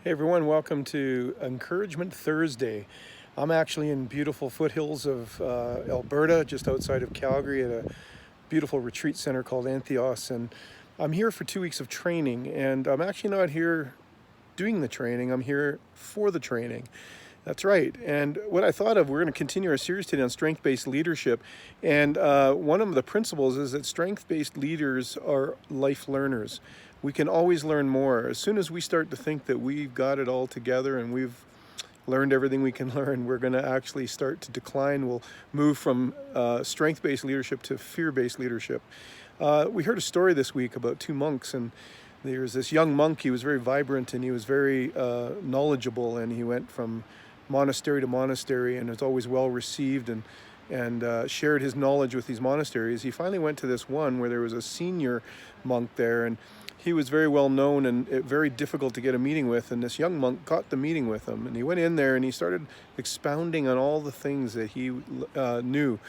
Hey everyone, welcome to Encouragement Thursday. I'm actually in beautiful foothills of Alberta, just outside of Calgary, at a beautiful retreat center called Antheos. And I'm here for 2 weeks of training, and I'm actually not here doing the training, I'm here for the training. That's right. And what I thought of, we're going to continue our series today on strength-based leadership. And one of the principles is that strength-based leaders are life learners. We can always learn more. As soon as we start to think that we've got it all together and we've learned everything we can learn, we're going to actually start to decline. We'll move from strength-based leadership to fear-based leadership. We heard a story this week about two monks, and there was this young monk. He was very vibrant and he was very knowledgeable, and he went from monastery to monastery and was always well received and shared his knowledge with these monasteries. He finally went to this one where there was a senior monk there, and he was very well known and very difficult to get a meeting with. And this young monk got the meeting with him, and he went in there and he started expounding on all the things that he knew.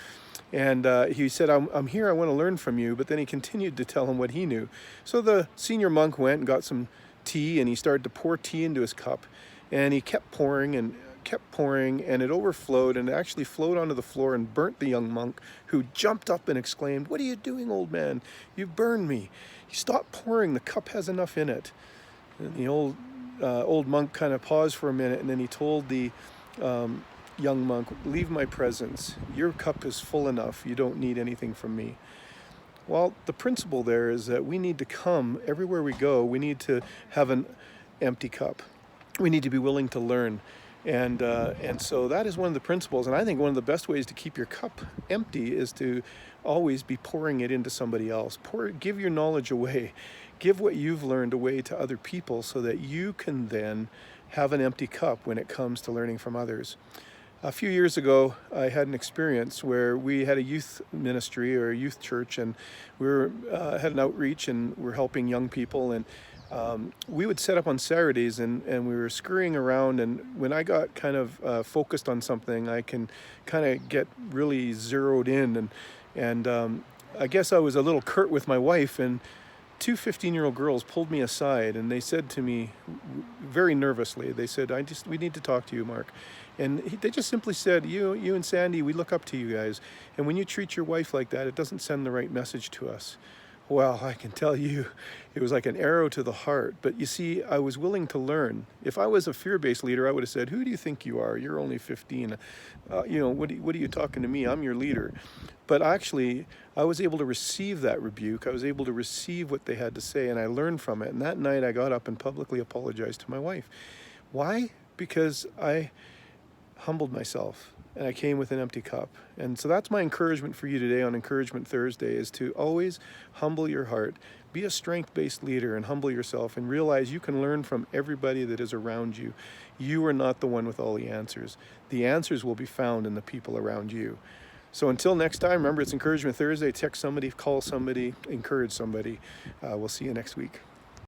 And he said, I'm here, I want to learn from you. But then he continued to tell him what he knew. So the senior monk went and got some tea, and he started to pour tea into his cup. And he kept pouring, and it overflowed, and it actually flowed onto the floor and burnt the young monk, who jumped up and exclaimed, "What are you doing, old man? You've burned me. Stop pouring, the cup has enough in it." And the old monk kind of paused for a minute, and then he told the young monk, "Leave my presence. Your cup is full enough. You don't need anything from me." Well, the principle there is that we need to come everywhere we go. We need to have an empty cup. We need to be willing to learn. And so that is one of the principles. And I think one of the best ways to keep your cup empty is to always be pouring it into somebody else. Give your knowledge away. Give what you've learned away to other people so that you can then have an empty cup when it comes to learning from others. A few years ago, I had an experience where we had a youth ministry or a youth church, and we had an outreach, and we're helping young people. And we would set up on Saturdays, and we were scurrying around. And when I got kind of focused on something, I can kind of get really zeroed in. And I guess I was a little curt with my wife, and two 15-year-old girls pulled me aside, and they said to me very nervously, they said, we need to talk to you, Mark. And they just simply said, you and Sandy, we look up to you guys. And when you treat your wife like that, it doesn't send the right message to us. Well, I can tell you, it was like an arrow to the heart. But you see, I was willing to learn. If I was a fear-based leader, I would have said, "Who do you think you are? You're only 15. What are you talking to me? I'm your leader." But actually, I was able to receive that rebuke. I was able to receive what they had to say, and I learned from it. And that night, I got up and publicly apologized to my wife. Why? Because I humbled myself, and I came with an empty cup. And so that's my encouragement for you today on Encouragement Thursday, is to always humble your heart. Be a strength-based leader and humble yourself, and realize you can learn from everybody that is around you. You are not the one with all the answers. The answers will be found in the people around you. So until next time, remember, it's Encouragement Thursday. Text somebody, call somebody, encourage somebody. We'll see you next week.